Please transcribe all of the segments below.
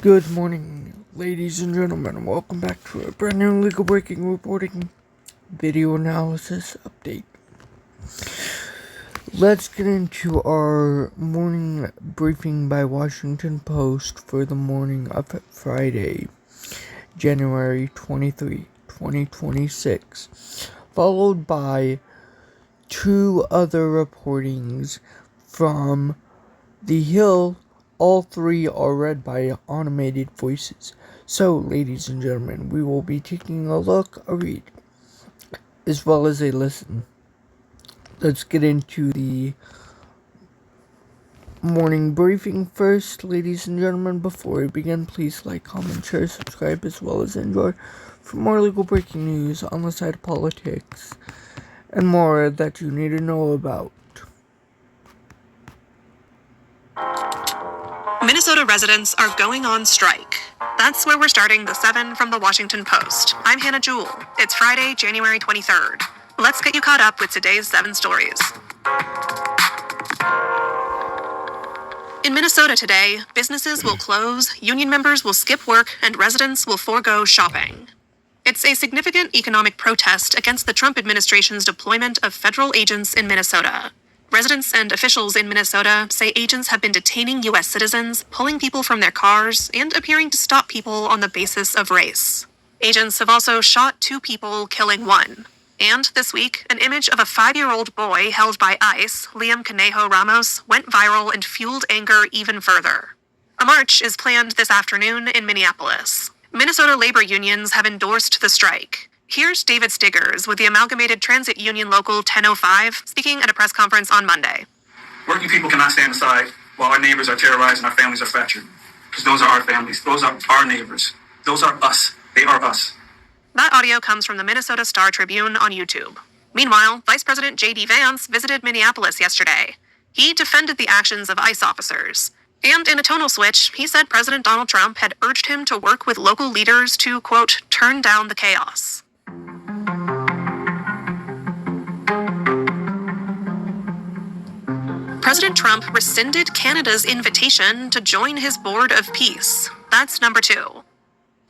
Good morning, ladies and gentlemen, and welcome back to a brand new legal breaking reporting video analysis update. Let's get into our morning briefing by Washington Post for the morning of Friday, January 23, 2026, followed by two other reportings from The Hill. All three are read by automated voices. So, ladies and gentlemen, we will be taking a look, a read, as well as a listen. Let's get into the morning briefing first, ladies and gentlemen. Before we begin, please like, comment, share, subscribe, as well as enjoy for more legal breaking news on the side of politics and more that you need to know about. Minnesota residents are going on strike. That's where we're starting the 7 from the Washington Post. I'm Hannah Jewell. It's Friday, January 23rd. Let's get you caught up with today's 7 stories. In Minnesota today, businesses will close, union members will skip work, and residents will forego shopping. It's a significant economic protest against the Trump administration's deployment of federal agents in Minnesota. Residents and officials in Minnesota say agents have been detaining U.S. citizens, pulling people from their cars, and appearing to stop people on the basis of race. Agents have also shot 2 people, killing 1. And this week, an image of a 5-year-old boy held by ICE, Liam Conejo Ramos, went viral and fueled anger even further. A march is planned this afternoon in Minneapolis. Minnesota labor unions have endorsed the strike. Here's David Stiggers with the Amalgamated Transit Union Local 1005 speaking at a press conference on Monday. Working people cannot stand aside while our neighbors are terrorized and our families are fractured. Because those are our families. Those are our neighbors. Those are us. They are us. That audio comes from the Minnesota Star Tribune on YouTube. Meanwhile, Vice President J.D. Vance visited Minneapolis yesterday. He defended the actions of ICE officers. And in a tonal switch, he said President Donald Trump had urged him to work with local leaders to, quote, turn down the chaos. President Trump rescinded Canada's invitation to join his Board of Peace. That's number 2.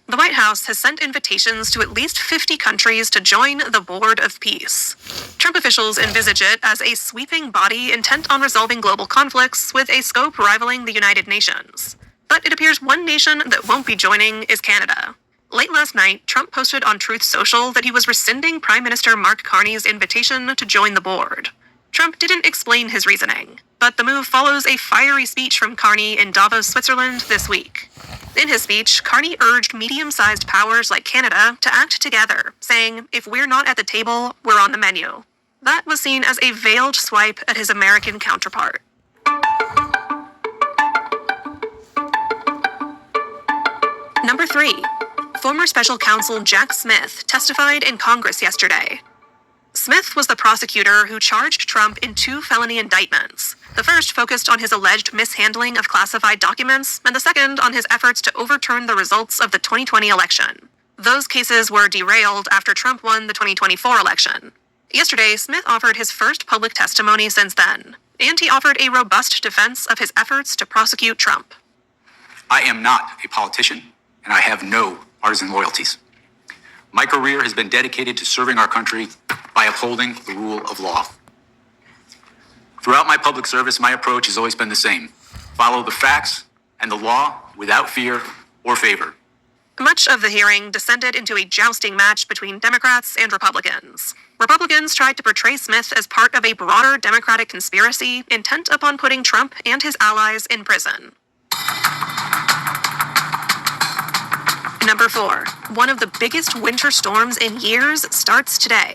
The White House has sent invitations to at least 50 countries to join the Board of Peace. Trump officials envisage it as a sweeping body intent on resolving global conflicts with a scope rivaling the United Nations. But it appears one nation that won't be joining is Canada. Late last night, Trump posted on Truth Social that he was rescinding Prime Minister Mark Carney's invitation to join the board. Trump didn't explain his reasoning, but the move follows a fiery speech from Carney in Davos, Switzerland this week. In his speech, Carney urged medium-sized powers like Canada to act together, saying, if we're not at the table, we're on the menu. That was seen as a veiled swipe at his American counterpart. Number 3. Former special counsel Jack Smith testified in Congress yesterday. Smith was the prosecutor who charged Trump in 2 felony indictments. The first focused on his alleged mishandling of classified documents, and the second on his efforts to overturn the results of the 2020 election. Those cases were derailed after Trump won the 2024 election. Yesterday, Smith offered his first public testimony since then, and he offered a robust defense of his efforts to prosecute Trump. I am not a politician, and I have no partisan loyalties. My career has been dedicated to serving our country by upholding the rule of law. Throughout my public service, my approach has always been the same. Follow the facts and the law without fear or favor. Much of the hearing descended into a jousting match between Democrats and Republicans. Republicans tried to portray Smith as part of a broader Democratic conspiracy intent upon putting Trump and his allies in prison. Number 4. One of the biggest winter storms in years starts today.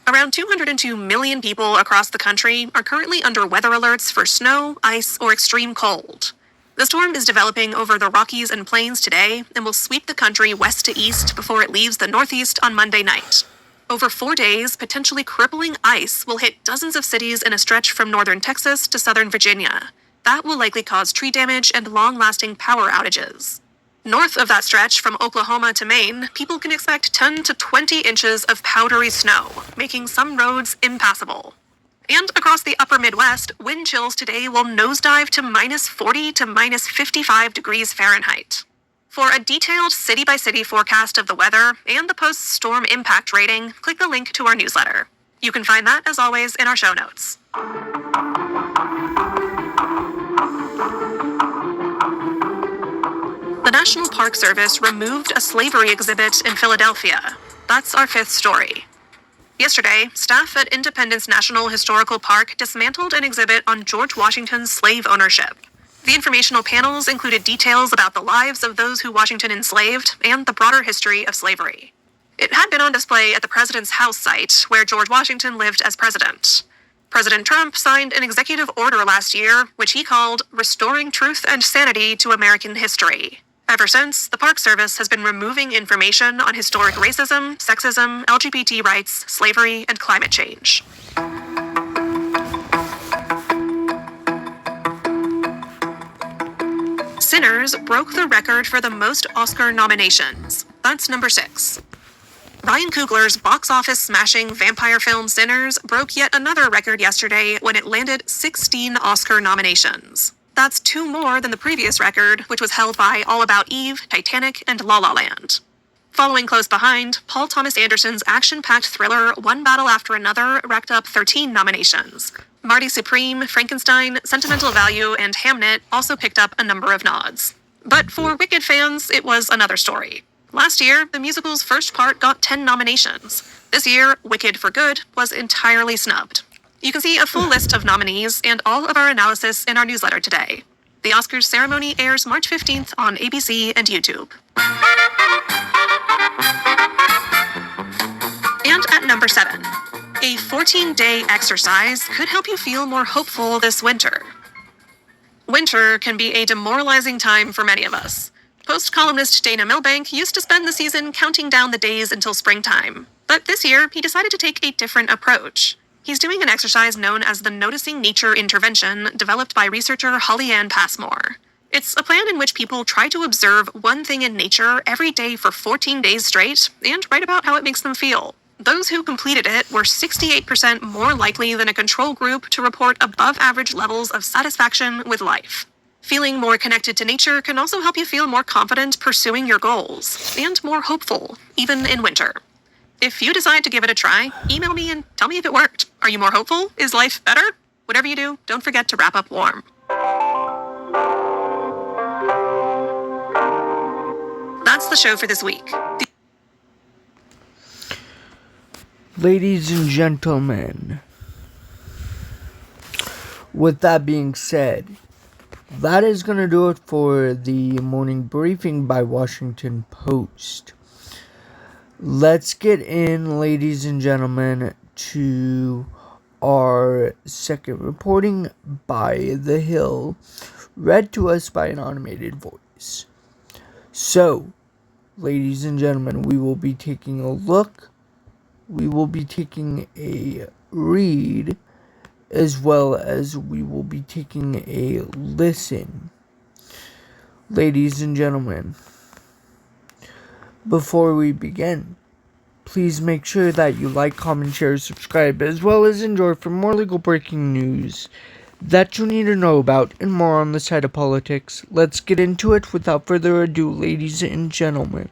Around 202 million people across the country are currently under weather alerts for snow, ice, or extreme cold. The storm is developing over the Rockies and Plains today and will sweep the country west to east before it leaves the Northeast on Monday night. Over 4 days, potentially crippling ice will hit dozens of cities in a stretch from northern Texas to southern Virginia. That will likely cause tree damage and long-lasting power outages. North of that stretch from Oklahoma to Maine, people can expect 10 to 20 inches of powdery snow, making some roads impassable. And across the upper Midwest, wind chills today will nosedive to minus 40 to minus 55 degrees Fahrenheit. For a detailed city-by-city forecast of the weather and the post-storm impact rating, click the link to our newsletter. You can find that, as always, in our show notes. The National Park Service removed a slavery exhibit in Philadelphia. That's our fifth story. Yesterday, staff at Independence National Historical Park dismantled an exhibit on George Washington's slave ownership. The informational panels included details about the lives of those who Washington enslaved and the broader history of slavery. It had been on display at the president's house site, where George Washington lived as president. President Trump signed an executive order last year, which he called Restoring Truth and Sanity to American History. Ever since, the Park Service has been removing information on historic racism, sexism, LGBT rights, slavery, and climate change. Sinners broke the record for the most Oscar nominations. That's number 6. Ryan Coogler's box office smashing vampire film Sinners broke yet another record yesterday when it landed 16 Oscar nominations. That's 2 more than the previous record, which was held by All About Eve, Titanic, and La La Land. Following close behind, Paul Thomas Anderson's action-packed thriller One Battle After Another racked up 13 nominations. Marty Supreme, Frankenstein, Sentimental Value, and Hamnet also picked up a number of nods. But for Wicked fans, it was another story. Last year, the musical's first part got 10 nominations. This year, Wicked for Good was entirely snubbed. You can see a full list of nominees and all of our analysis in our newsletter today. The Oscars ceremony airs March 15th on ABC and YouTube. And at number 7, a 14-day exercise could help you feel more hopeful this winter. Winter can be a demoralizing time for many of us. Post-columnist Dana Milbank used to spend the season counting down the days until springtime. But this year, he decided to take a different approach. He's doing an exercise known as the Noticing Nature Intervention, developed by researcher Holly Ann Passmore. It's a plan in which people try to observe one thing in nature every day for 14 days straight and write about how it makes them feel. Those who completed it were 68% more likely than a control group to report above-average levels of satisfaction with life. Feeling more connected to nature can also help you feel more confident pursuing your goals, and more hopeful, even in winter. If you decide to give it a try, email me and tell me if it worked. Are you more hopeful? Is life better? Whatever you do, don't forget to wrap up warm. That's the show for this week. Ladies and gentlemen, with that being said, that is going to do it for the morning briefing by Washington Post. Let's get in, ladies and gentlemen, to our second reporting by The Hill, read to us by an automated voice. So, ladies and gentlemen, we will be taking a look, we will be taking a read, as well as we will be taking a listen. Ladies and gentlemen, before we begin, please make sure that you like, comment, share, subscribe, as well as enjoy for more legal breaking news that you need to know about and more on the side of politics. Let's get into it without further ado, ladies and gentlemen.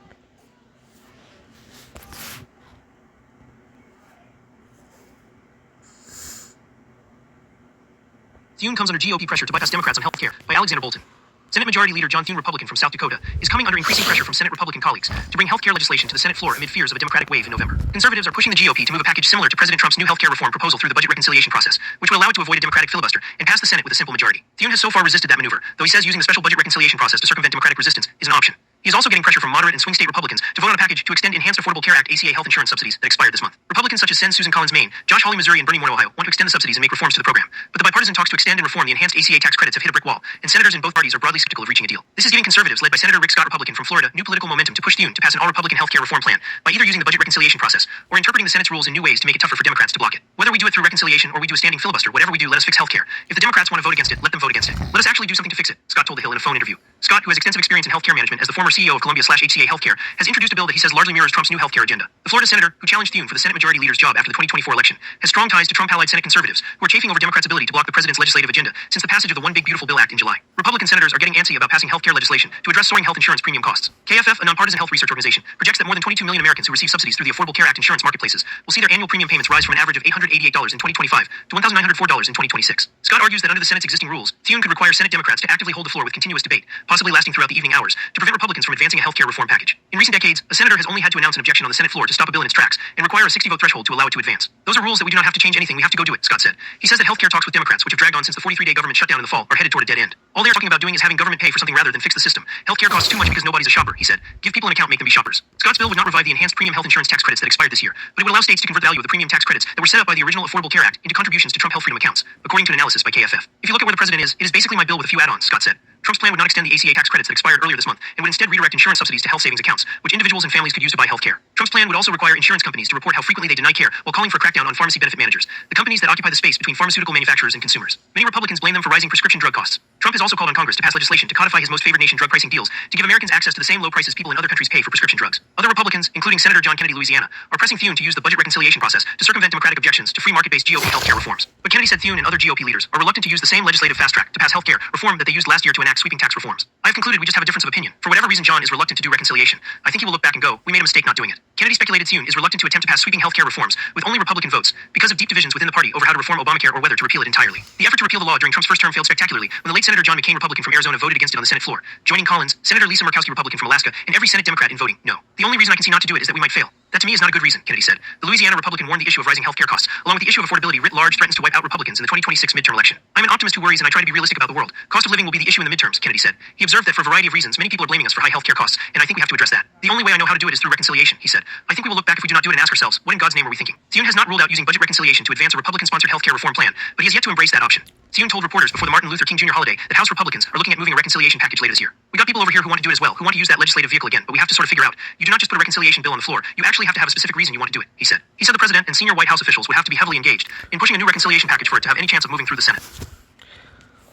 Thune comes under GOP pressure to bypass Democrats on health care, by Alexander Bolton. Senate Majority Leader John Thune, Republican from South Dakota, is coming under increasing pressure from Senate Republican colleagues to bring health care legislation to the Senate floor amid fears of a Democratic wave in November. Conservatives are pushing the GOP to move a package similar to President Trump's new health care reform proposal through the budget reconciliation process, which would allow it to avoid a Democratic filibuster and pass the Senate with a simple majority. Thune has so far resisted that maneuver, though he says using the special budget reconciliation process to circumvent Democratic resistance is an option. He is also getting pressure from moderate and swing state Republicans to vote on a package to extend Enhanced Affordable Care Act ACA health insurance subsidies that expired this month. Republicans such as Sen. Susan Collins, Maine, Josh Hawley, Missouri, and Bernie Moore, Ohio, want to extend the subsidies and make reforms to the program. But the bipartisan talks to extend and reform the enhanced ACA tax credits have hit a brick wall, and senators in both parties are broadly skeptical of reaching a deal. This is giving conservatives, led by Senator Rick Scott, Republican from Florida, new political momentum to push Thune to pass an all-Republican health care reform plan by either using the budget reconciliation process or interpreting the Senate's rules in new ways to make it tougher for Democrats to block it. Whether we do it through reconciliation or we do a standing filibuster, whatever we do, let us fix health care. If the Democrats want to vote against it, let them vote against it. Let us actually do something to fix it, Scott told The Hill in a phone interview. Scott, who has extensive experience in healthcare management as the former CEO of Columbia/HCA Healthcare, has introduced a bill that he says largely mirrors Trump's new healthcare agenda. The Florida senator, who challenged Thune for the Senate Majority Leader's job after the 2024 election, has strong ties to Trump-allied Senate conservatives, who are chafing over Democrats' ability to block the president's legislative agenda since the passage of the One Big Beautiful Bill Act in July. Republican senators are getting antsy about passing healthcare legislation to address soaring health insurance premium costs. KFF, a nonpartisan health research organization, projects that more than 22 million Americans who receive subsidies through the Affordable Care Act insurance marketplaces will see their annual premium payments rise from an average of $888 in 2025 to $1,904 in 2026. Scott argues that under the Senate's existing rules, Thune could require Senate Democrats to actively hold the floor with continuous debate, possibly lasting throughout the evening hours, to prevent Republicans from advancing a healthcare reform package. In recent decades, a senator has only had to announce an objection on the Senate floor to stop a bill in its tracks and require a 60-vote threshold to allow it to advance. Those are rules that we do not have to change anything, we have to go do it, Scott said. He says that healthcare talks with Democrats, which have dragged on since the 43-day government shutdown in the fall, are headed toward a dead end. All they are talking about doing is having government pay for something rather than fix the system. Healthcare costs too much because nobody's a shopper, he said. Give people an account, make them be shoppers. Scott's bill would not revive the enhanced premium health insurance tax credits that expired this year, but it would allow states to convert the value of the premium tax credits that were set up by the original Affordable Care Act into contributions to Trump Health Freedom accounts, according to an analysis by KFF. If you look at where the president is, it is basically my bill with a few add-ons, Scott said. Trump's plan would not extend the ACA tax credits that expired earlier this month and would instead redirect insurance subsidies to health savings accounts, which individuals and families could use to buy health care. Trump's plan would also require insurance companies to report how frequently they deny care while calling for a crackdown on pharmacy benefit managers, the companies that occupy the space between pharmaceutical manufacturers and consumers. Many Republicans blame them for rising prescription drug costs. Trump has also called on Congress to pass legislation to codify his most favored nation drug pricing deals to give Americans access to the same low prices people in other countries pay for prescription drugs. Other Republicans, including Senator John Kennedy, Louisiana, are pressing Thune to use the budget reconciliation process to circumvent Democratic objections to free market-based GOP healthcare reforms. But Kennedy said Thune and other GOP leaders are reluctant to use the same legislative fast track to pass healthcare reform that they used last year to enact sweeping tax reforms. I have concluded we just have a difference of opinion. For whatever reason, John is reluctant to do reconciliation. I think he will look back and go, we made a mistake not doing it. Kennedy speculated Thune is reluctant to attempt to pass sweeping healthcare reforms with only Republican votes because of deep divisions within the party over how to reform Obamacare or whether to repeal it entirely. The effort to repeal the law during Trump's first term failed spectacularly when the late Senator John McCain, Republican from Arizona, voted against it on the Senate floor, joining Collins, Senator Lisa Murkowski, Republican from Alaska, and every Senate Democrat in voting no. The only reason I can see not to do it is that we might fail. That to me is not a good reason, Kennedy said. The Louisiana Republican warned the issue of rising healthcare costs, along with the issue of affordability writ large, threatens to wipe out Republicans in the 2026 midterm election. I'm an optimist who worries and I try to be realistic about the world. Cost of living will be the issue in the midterms, Kennedy said. He observed that for a variety of reasons, many people are blaming us for high healthcare costs, and I think we have to address that. The only way I know how to do it is through reconciliation, he said. I think we will look back if we do not do it and ask ourselves, what in God's name are we thinking? Thune has not ruled out using budget reconciliation to advance a Republican-sponsored healthcare reform plan, but he has yet to embrace that option. Thune told reporters before the Martin Luther King Jr. holiday that House Republicans are looking at moving a reconciliation package later this year. We got people over here who want to do it as well, who want to use that legislative vehicle again, but we have to sort of figure out, you do not just put a reconciliation bill on the floor, you actually have to have a specific reason you want to do it, he said. He said the president and senior White House officials would have to be heavily engaged in pushing a new reconciliation package for it to have any chance of moving through the Senate.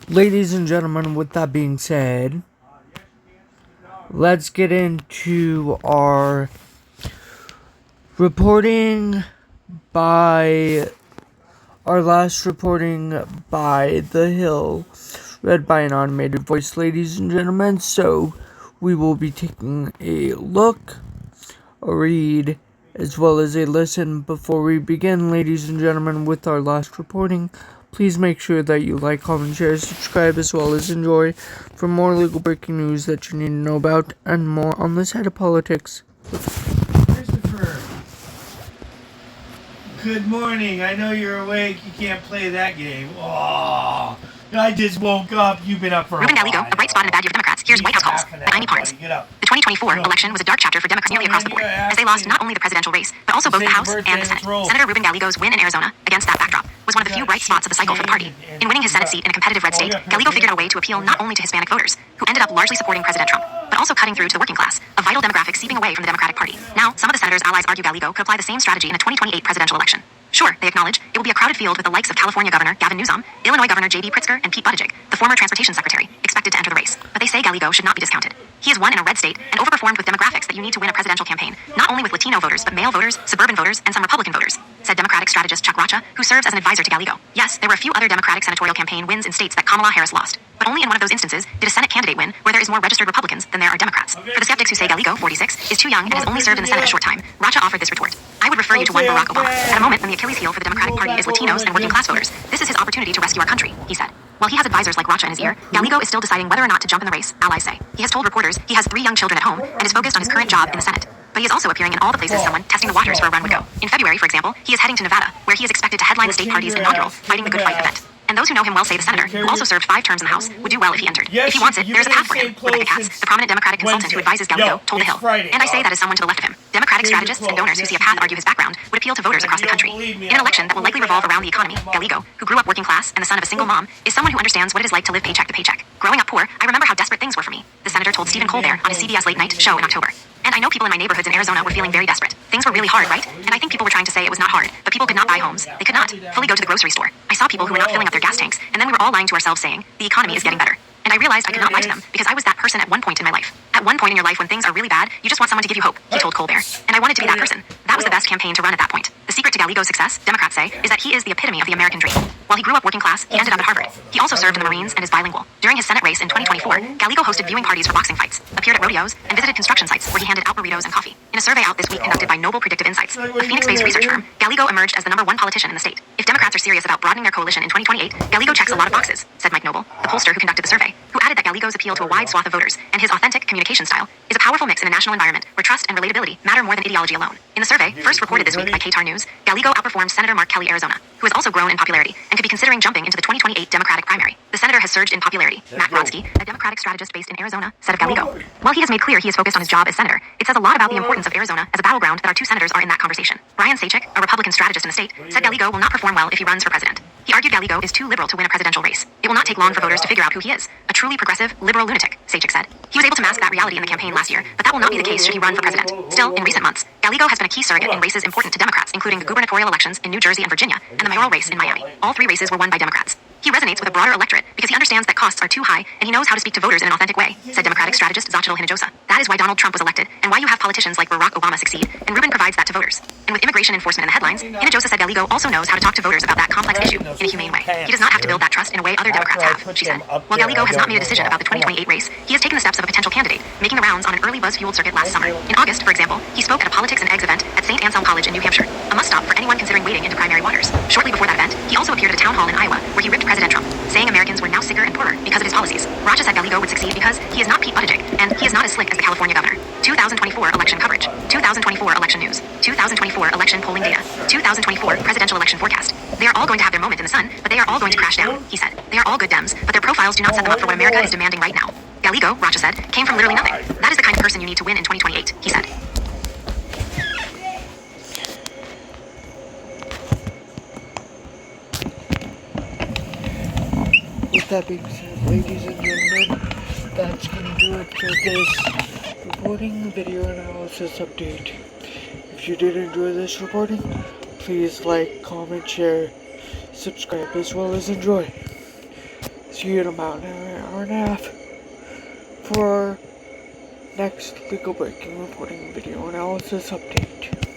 Ladies and gentlemen, with that being said, let's get into our reporting by our last reporting by The Hill, read by an automated voice, ladies and gentlemen. So we will be taking a look, a read, as well as a listen. Before we begin, ladies and gentlemen, with our last reporting, please make sure that you like, comment, share, subscribe, as well as enjoy for more legal breaking news that you need to know about and more on the side of politics. Christopher, good morning. I know you're awake. You can't play that game. Oh, I just woke up. You've been up for Ruben a while. Galligo, a bright spot in the bad year of Democrats. Here's White House calls by Amy Parnes. Get up. The 2024 election was a dark chapter for Democrats nearly across the board, as they lost not only the presidential race, but also both the House and the Senate. Senator Ruben Galligo's win in Arizona, against that backdrop, was one of the few bright spots of the cycle for the party. In winning his Senate seat in a competitive red state, Galligo figured out a way to appeal not only to Hispanic voters, who ended up largely supporting President Trump, but also cutting through to the working class, a vital demographic seeping away from the Democratic Party. Now, some of the senator's allies argue Galligo could apply the same strategy in a 2028 presidential election. Sure, they acknowledge, it will be a crowded field with the likes of California Governor Gavin Newsom, Illinois Governor J.B. Pritzker, and Pete Buttigieg, the former transportation secretary, expected to enter the race. But they say Galligo should not be discounted. He has won in a red state and overperformed with demographics that you need to win a presidential campaign, not only with Latino voters, but male voters, suburban voters, and some Republican voters, said Democratic strategist Chuck Rocha, who serves as an advisor to Galligo. Yes, there were a few other Democratic senatorial campaign wins in states that Kamala Harris lost, but only in one of those instances did a Senate candidate win where there is more registered Republicans than there are Democrats. For the skeptics who say Galligo, 46, is too young and has only served in the Senate a short time, Rocha offered this retort. I would refer you to one Barack Obama. At a moment when the Achilles heel for the Democratic Party is Latinos and working class voters, this is his opportunity to rescue our country, he said. While he has advisors like Rocha in his ear, Galligo is still deciding whether or not to jump in the race, allies say. He has told reporters he has 3 young children at home and is focused on his current job in the Senate. But he is also appearing in all the places someone testing the waters for a run would go. In February, for example, he is heading to Nevada, where he is expected to headline the state party's inaugural Fighting the Good Fight event. And those who know him well say the senator, who also served 5 terms in the House, would do well if he entered. If he wants it, there is a path for him, Rebecca Katz, the prominent Democratic consultant who advises Galligo, told The Hill. And I say that as someone to the left of him. Democratic strategists and donors who see a path argue his background would appeal to voters across the country. In an election that will likely revolve around the economy, Galligo, who grew up working class and the son of a single mom, is someone who understands what it is like to live paycheck to paycheck. Growing up poor, I remember how desperate things were for me, the senator told Stephen Colbert on his CBS Late Night show in October. And I know people in my neighborhoods in Arizona were feeling very desperate. Things were really hard, right? And I think people were trying to say it was not hard, but people could not buy homes. They could not fully go to the grocery store. I saw people who were not filling up their gas tanks, and then we were all lying to ourselves saying, the economy is getting better. And I realized I could not lie to them because I was that person at one point in my life. At one point in your life when things campaign to run at that point. The secret to Galligo's success, Democrats say, is that he is the epitome of the American dream. While he grew up working class, he ended up at Harvard. He also served in the Marines and is bilingual. During his Senate race in 2024, Galligo hosted viewing parties for boxing fights, appeared at rodeos, and visited construction sites where he handed out burritos and coffee. In a survey out this week conducted by Noble Predictive Insights, a Phoenix-based research firm, Galligo emerged as the #1 politician in the state. If Democrats are serious about broadening their coalition in 2028, Galligo checks a lot of boxes, said Mike Noble, the pollster who conducted the survey, who added that Galligo's appeal to a wide swath of voters and his authentic communication style is a powerful mix in a national environment where trust and relatability matter more than ideology alone. In the survey, first reported this week by KTAR News, Galligo outperformed Senator Mark Kelly, Arizona, who has also grown in popularity and could be considering jumping into the 2028 Democratic primary. The senator has surged in popularity. Matt Brodsky, a Democratic strategist based in Arizona, said of Galligo, while he has made clear he is focused on his job as senator, it says a lot about the importance of Arizona as a battleground that our two senators are in that conversation. Brian Sachik, a Republican strategist in the state, said Galligo will not perform well if he runs for president. He argued Galligo is too liberal to win a presidential race. It will not take long for voters to figure out who he is. A truly progressive, liberal lunatic, Sachik said. He was able to mask that reality in the campaign last year, but that will not be the case should he run for president. Still, in recent months, Galligo has been a key surrogate in races important to Democrats, including the gubernatorial elections in New Jersey and Virginia, and the mayoral race in Miami. All three races were won by Democrats. He resonates with a broader electorate because he understands that costs are too high and he knows how to speak to voters in an authentic way, said Democratic strategist Xochitl Hinojosa. That is why Donald Trump was elected and why you have politicians like Barack Obama succeed, and Rubin provides that to voters. And with immigration enforcement in the headlines, Hinojosa said Galligo also knows how to talk to voters about that complex issue in a humane way. He does not have to build that trust in a way other Democrats have, she said. While Galligo has not made a decision about the 2028 race, he has taken the steps of a potential candidate, making the rounds on an early buzz-fueled circuit last summer. In August, for example, he spoke at a Politics and Eggs event at St. Anselm College in New Hampshire, a must-stop for anyone considering wading into primary waters. Shortly before that event, he also appeared at a town hall in Iowa where he ripped President Trump, saying Americans were now sicker and poorer because of his policies. Racha said Galligo would succeed because he is not Pete Buttigieg, and he is not as slick as the California governor. 2024 election coverage, 2024 election news, 2024 election polling data, 2024 presidential election forecast. They are all going to have their moment in the sun, but they are all going to crash down, he said. They are all good Dems, but their profiles do not set them up for what America is demanding right now. Galligo, Racha said, came from literally nothing. That is the kind of person you need to win in 2028, he said. With that being said, ladies and gentlemen, that's gonna do it for this reporting video analysis update. If you did enjoy this reporting, please like, comment, share, subscribe, as well as enjoy. See you in about an hour and a half for our next legal breaking reporting video analysis update.